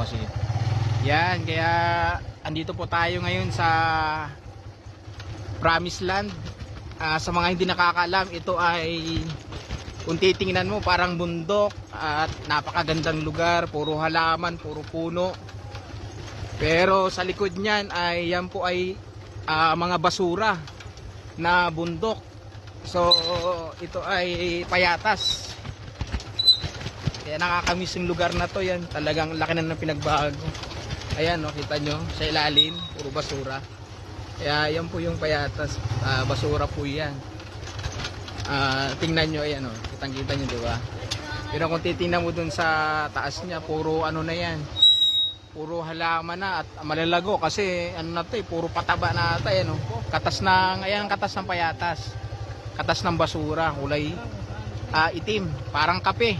kasi. Yan, kaya andito po tayo ngayon sa Promised Land. Sa mga hindi nakakaalam, ito ay kung titingnan mo parang bundok at napakagandang lugar, puro halaman, puro puno. Pero sa likod niyan ay yan po ay mga basura na bundok. So ito ay payatas. Kaya nakakamiss yung lugar na to. Yan talagang laki na ng pinagbago. Ayan no, kita nyo sa ilalim puro basura. Kaya yan po yung payatas, basura po yan. Tingnan nyo, ayan o, kitang-kita nyo, diba? Pero kung titingnan mo dun sa taas niya, puro ano na yan, puro halaman na at malalago kasi ano na to, puro pataba na ata, ayan o. Katas ng, ayan, katas ng payatas, katas ng basura, kulay itim, parang kape.